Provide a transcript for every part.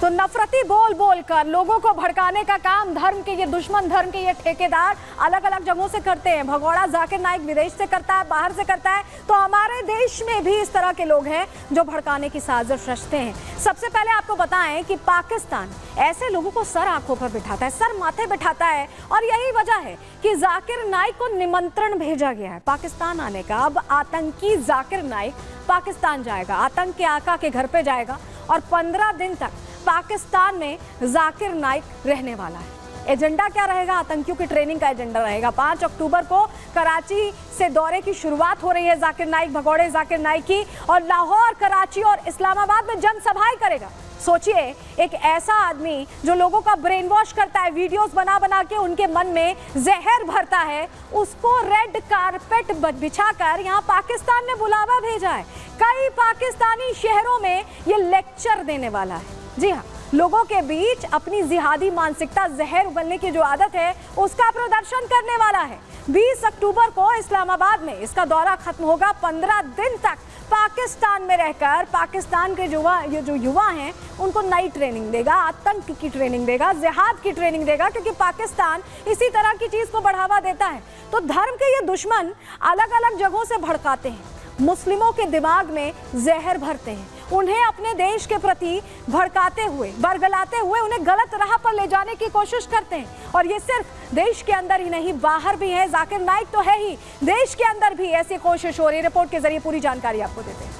तो नफरती बोल बोल कर लोगों को भड़काने का काम धर्म के ये दुश्मन, धर्म के ये ठेकेदार अलग अलग जगहों से करते हैं। भगोड़ा जाकिर नाइक विदेश से करता है, बाहर से करता है, तो हमारे देश में भी इस तरह के लोग हैं जो भड़काने की साजिश रचते हैं। सबसे पहले आपको बताएं कि पाकिस्तान ऐसे लोगों को सर आंखों पर बिठाता है, सर माथे बिठाता है, और यही वजह है कि जाकिर नाइक को निमंत्रण भेजा गया है पाकिस्तान आने का। अब आतंकी जाकिर नाइक पाकिस्तान जाएगा, आतंक के आका के घर पे जाएगा और 15 दिन तक पाकिस्तान में जाकिर नाइक रहने वाला है। एजेंडा क्या रहेगा? आतंकियों की ट्रेनिंग का एजेंडा रहेगा। 5 अक्टूबर को कराची से दौरे की शुरुआत हो रही है जाकिर नाइक, भगोड़े जाकिर नाइक की, और लाहौर, कराची और इस्लामाबाद में जनसभाएं करेगा। सोचिए, एक ऐसा आदमी जो लोगों का ब्रेन वॉश करता है, वीडियोस बना बना के उनके मन में जहर भरता है, उसको रेड कारपेट बिछाकर यहाँ पाकिस्तान ने बुलावा भेजा है। कई पाकिस्तानी शहरों में ये लेक्चर देने वाला है। जी हाँ, लोगों के बीच अपनी जिहादी मानसिकता, जहर उगलने की जो आदत है, उसका प्रदर्शन करने वाला है। 20 अक्टूबर को इस्लामाबाद में इसका दौरा खत्म होगा। 15 दिन तक पाकिस्तान में रहकर पाकिस्तान के जो युवा हैं उनको नई ट्रेनिंग देगा, आतंक की ट्रेनिंग देगा, जिहाद की ट्रेनिंग देगा, क्योंकि पाकिस्तान इसी तरह की चीज़ को बढ़ावा देता है। तो धर्म के ये दुश्मन अलग अलग जगहों से भड़काते हैं, मुस्लिमों के दिमाग में जहर भरते हैं, उन्हें अपने देश के प्रति भड़काते हुए, बरगलाते हुए उन्हें गलत राह पर ले जाने की कोशिश करते हैं। और ये सिर्फ देश के अंदर ही नहीं, बाहर भी है। जाकिर नाइक तो है ही, देश के अंदर भी ऐसी कोशिश हो रही है। रिपोर्ट के जरिए पूरी जानकारी आपको देते हैं।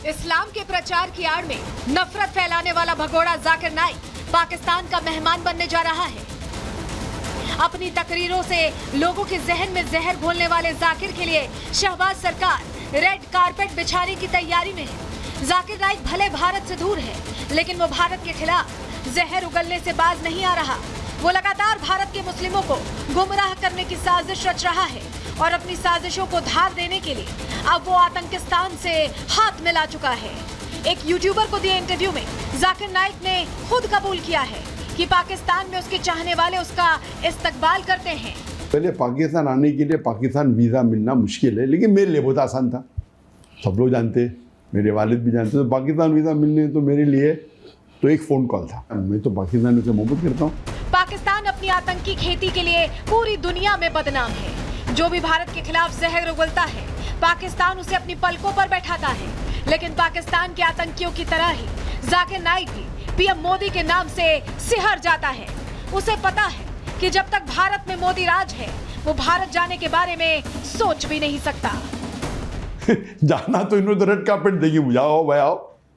इस्लाम के प्रचार की आड़ में नफरत फैलाने वाला भगोड़ा जाकिर नाइक पाकिस्तान का मेहमान बनने जा रहा है। अपनी तकरीरों से लोगों के जहन में जहर घोलने वाले जाकिर के लिए शहबाज सरकार रेड कारपेट बिछाने की तैयारी में है। जाकिर नाइक भले भारत से दूर है, लेकिन वो भारत के खिलाफ जहर उगलने से बाज नहीं आ रहा। वो लगातार भारत के मुस्लिमों को गुमराह करने की साजिश रच रहा है और अपनी साजिशों को धार देने के लिए अब वो आतंकिस्तान से हाथ मिला चुका है। एक यूट्यूबर को दिए इंटरव्यू में जाकिर नाइक ने खुद कबूल किया है कि पाकिस्तान में उसके चाहने वाले उसका इस्तकबाल करते हैं। पहले पाकिस्तान आने के लिए पाकिस्तान वीज़ा मिलना मुश्किल है, लेकिन मेरे लिए बहुत आसान था। सब लोग जानते हैं, मेरे वालिद भी जानते हैं। तो पाकिस्तान वीज़ा मिलने तो मेरे लिए तो एक फ़ोन कॉल था। मैं तो पाकिस्तान से मोहब्बत करता हूँ। पाकिस्तान अपनी आतंकी खेती के लिए पूरी दुनिया में बदनाम है। जो भी भारत के खिलाफ जहर उगलता है, पाकिस्तान उसे अपनी पलकों पर बैठाता है। लेकिन पाकिस्तान के आतंकियों की तरह ही जाकिर नाइक भी पीएम मोदी के नाम से सिहर जाता है। उसे पता है कि जब तक भारत में मोदी राज है, वो भारत जाने के बारे में सोच भी नहीं सकता। जाना तो इन्होंने रेड कार्पेट देगी, बुझाओ भाई, आओ,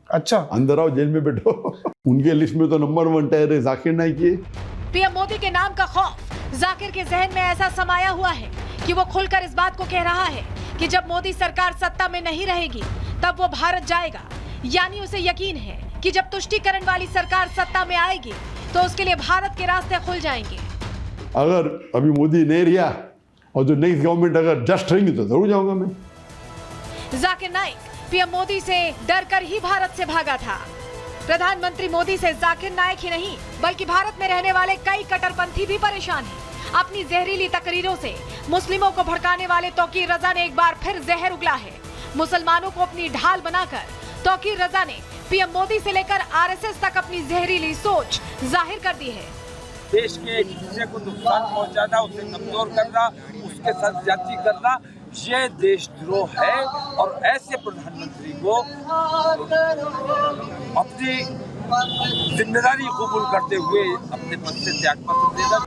अच्छा अंदर आओ, जेल में बैठो। उनके लिस्ट में तो नंबर 1 टायर जाकिर नाइक है। पीएम मोदी के नाम का खौफ जाकिर के जहन में ऐसा समाया हुआ है कि वो खुलकर इस बात को कह रहा है कि जब मोदी सरकार सत्ता में नहीं रहेगी तब वो भारत जाएगा। यानी उसे यकीन है कि जब तुष्टीकरण वाली सरकार सत्ता में आएगी तो उसके लिए भारत के रास्ते खुल जाएंगे। अगर अभी मोदी नहीं रहा और जो नेक्स्ट गवर्नमेंट अगर जस्ट रहेंगी तो जरूर जाऊंगा मैं। जाकिर नाइक पीएम मोदी से डरकर ही भारत से भागा था। प्रधानमंत्री मोदी से जाकिर नाइक ही नहीं, बल्कि भारत में रहने वाले कई कट्टरपंथी भी परेशान हैं। अपनी जहरीली तकरीरों से मुस्लिमों को भड़काने वाले तौकीर रजा ने एक बार फिर जहर उगला है। मुसलमानों को अपनी ढाल बनाकर तौकीर रजा ने पीएम मोदी से लेकर आरएसएस तक अपनी जहरीली सोच जाहिर कर दी है। देश के एक हिस्से को नुकसान पहुंचाना, उसे कमजोर करना, उसके साथ ज्यादती करना, ये देशद्रोह है। और ऐसे प्रधानमंत्री को अपनी जिम्मेदारी कबूल करते हुए अपने पद से त्यागपत्र देना।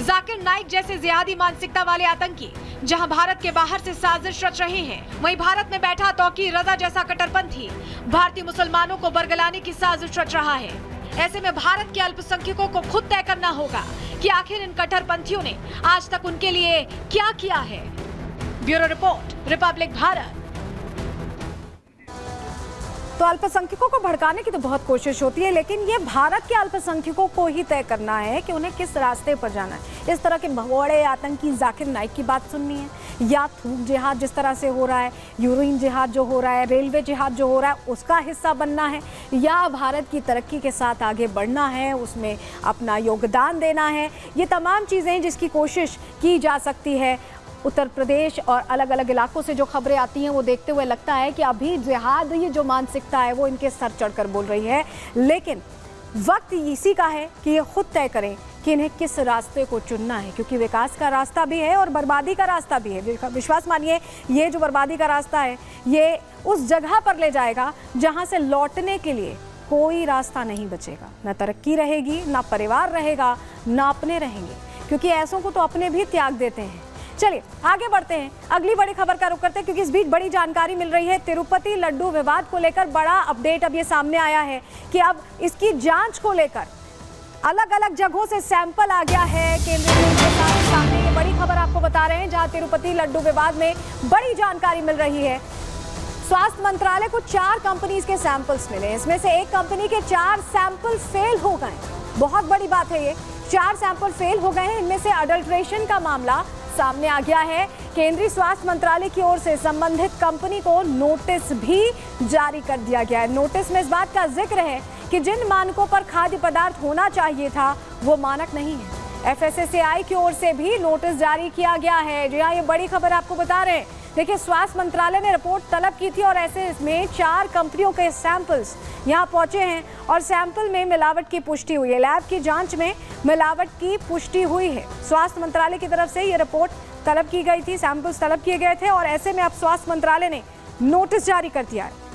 जाकिर नाइक जैसे जिहादी मानसिकता वाले आतंकी जहां भारत के बाहर से साजिश रच रहे हैं, वहीं भारत में बैठा तौकीर रजा जैसा कट्टरपंथी भारतीय मुसलमानों को बरगलाने की साजिश रच रहा है। ऐसे में भारत के अल्पसंख्यकों को खुद तय करना होगा कि आखिर इन कट्टरपंथियों ने आज तक उनके लिए क्या किया है। Bureau report, Republic Bharat. तो अल्पसंख्यकों को भड़काने की तो बहुत कोशिश होती है, लेकिन ये भारत के अल्पसंख्यकों को ही तय करना है कि उन्हें किस रास्ते पर जाना है। इस तरह के भगोड़े आतंकी जाकिर नाइक की बात सुननी है, या थूक जिहाद जिस तरह से हो रहा है, यूरेन जिहाद जो हो रहा है, रेलवे जिहाद जो हो रहा है, उसका हिस्सा बनना है, या भारत की तरक्की के साथ आगे बढ़ना है, उसमें अपना योगदान देना है। ये तमाम चीज़ें जिसकी कोशिश की जा सकती है उत्तर प्रदेश और अलग अलग इलाकों से जो खबरें आती हैं वो देखते हुए लगता है कि अभी जिहाद ये जो मानसिकता है वो इनके सर चढ़कर बोल रही है। लेकिन वक्त इसी का है कि ये खुद तय करें कि इन्हें किस रास्ते को चुनना है, क्योंकि विकास का रास्ता भी है और बर्बादी का रास्ता भी है। विश्वास मानिए, ये जो बर्बादी का रास्ता है ये उस जगह पर ले जाएगा जहां से लौटने के लिए कोई रास्ता नहीं बचेगा। ना तरक्की रहेगी, ना परिवार रहेगा, ना अपने रहेंगे, क्योंकि ऐसों को तो अपने भी त्याग देते हैं। चलिए आगे बढ़ते हैं, अगली बड़ी खबर का रुख करते हैं, क्योंकि इस बीच बड़ी जानकारी मिल रही है। तिरुपति लड्डू विवाद को लेकर बड़ा अपडेट अब ये सामने आया है कि अब इसकी जांच को लेकर अलग अलग जगहों से सैंपल आ गया है केंद्रीय टीम के सामने। ये बड़ी खबर आपको बता रहे हैं, जहां तिरुपति लड्डू विवाद में बड़ी जानकारी मिल रही है। स्वास्थ्य मंत्रालय को 4 कंपनीज के सैंपल्स मिले, इसमें से एक कंपनी के 4 सैंपल फेल हो गए। बहुत बड़ी बात है ये, 4 सैंपल फेल हो गए हैं। इनमें से अडल्ट्रेशन का मामला सामने आ गया है। केंद्रीय स्वास्थ्य मंत्रालय की ओर से संबंधित कंपनी को नोटिस भी जारी कर दिया गया है। नोटिस में इस बात का जिक्र है कि जिन मानकों पर खाद्य पदार्थ होना चाहिए था वो मानक नहीं है। FSSAI की ओर से भी नोटिस जारी किया गया है। जी हाँ, ये बड़ी खबर आपको बता रहे हैं। देखिए, स्वास्थ्य मंत्रालय ने रिपोर्ट तलब की थी और ऐसे में 4 कंपनियों के सैंपल्स यहां पहुंचे हैं और सैंपल में मिलावट की पुष्टि हुई है। लैब की जांच में मिलावट की पुष्टि हुई है। स्वास्थ्य मंत्रालय की तरफ से ये रिपोर्ट तलब की गई थी, सैंपल्स तलब किए गए थे और ऐसे में अब स्वास्थ्य मंत्रालय ने नोटिस जारी कर दिया है।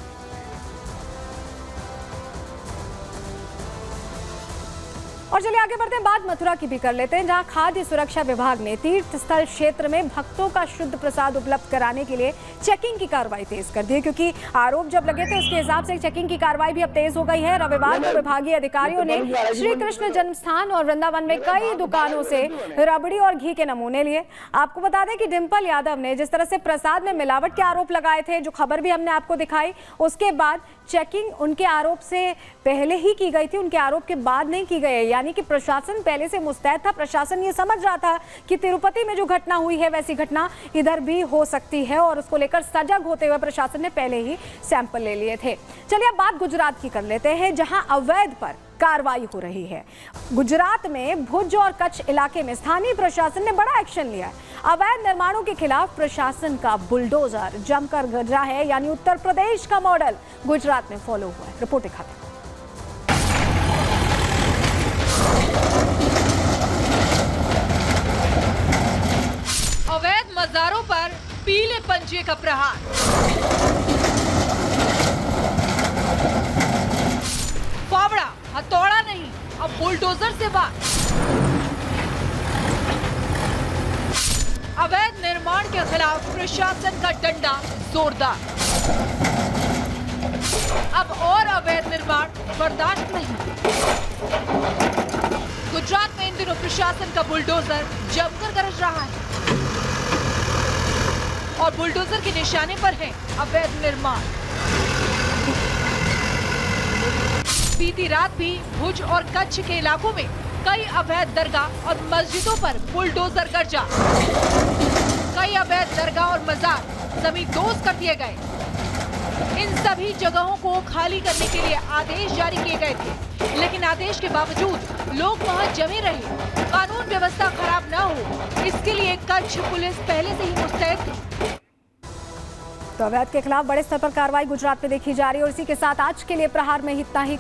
और चलिए आगे बढ़ते हैं, बात मथुरा की भी कर लेते हैं, जहां खाद्य सुरक्षा विभाग ने तीर्थ स्थल क्षेत्र में भक्तों का शुद्ध प्रसाद उपलब्ध कराने के लिए चेकिंग की कार्रवाई तेज कर दी है। क्योंकि आरोप जब लगे थे उसके हिसाब से चेकिंग की कार्रवाई भी अब तेज हो गई है। रविवार को विभागीय अधिकारियों ने श्री कृष्ण जन्मस्थान और वृंदावन में कई दुकानों से रबड़ी और घी के नमूने लिए। आपको बता दें कि डिंपल यादव ने जिस तरह से प्रसाद में मिलावट के आरोप लगाए थे, जो खबर भी हमने आपको दिखाई, उसके बाद चेकिंग उनके आरोप से पहले ही की गई थी, उनके आरोप के बाद नहीं की गई। यानी कि प्रशासन पहले से मुस्तैद था। प्रशासन ये समझ रहा था कि तिरुपति में जो घटना हुई है वैसी घटना इधर भी हो सकती है और उसको लेकर सजग होते हुए प्रशासन ने पहले ही सैंपल ले लिए थे। चलिए अब बात गुजरात की कर लेते हैं, जहां अवैध पर कार्रवाई हो रही है। गुजरात में भुज और कच्छ इलाके में स्थानीय प्रशासन ने बड़ा एक्शन लिया है। अवैध निर्माणों के खिलाफ प्रशासन का बुलडोजर जमकर गरजा है। यानी उत्तर प्रदेश का मॉडल गुजरात में फॉलो हुआ है। रिपोर्ट दिखाते हैं। अवैध मज़ारों पर पीले पंजे का प्रहार। फावड़ा, हथौड़ा नहीं, अब बुलडोजर से वार। अवैध निर्माण के खिलाफ प्रशासन का डंडा जोरदार। अब और अवैध निर्माण बर्दाश्त नहीं। गुजरात में इन दिनों प्रशासन का बुलडोजर जमकर गरज रहा है और बुलडोजर के निशाने पर है अवैध निर्माण। बीती रात भी भुज और कच्छ के इलाकों में कई अवैध दरगाह और मस्जिदों पर बुलडोजर गरजा। कई अवैध दरगाह और मजार जमींदोज कर दिए गए। इन सभी जगहों को खाली करने के लिए आदेश जारी किए गए थे, लेकिन आदेश के बावजूद लोग वहां जमे रहे। कानून व्यवस्था खराब न हो, इसके लिए कच्छ पुलिस पहले से ही मुस्तैद थी। तो अवैध के खिलाफ बड़े स्तर पर कार्रवाई गुजरात में देखी जा रही है और इसी के साथ आज के लिए प्रहार में इतना ही।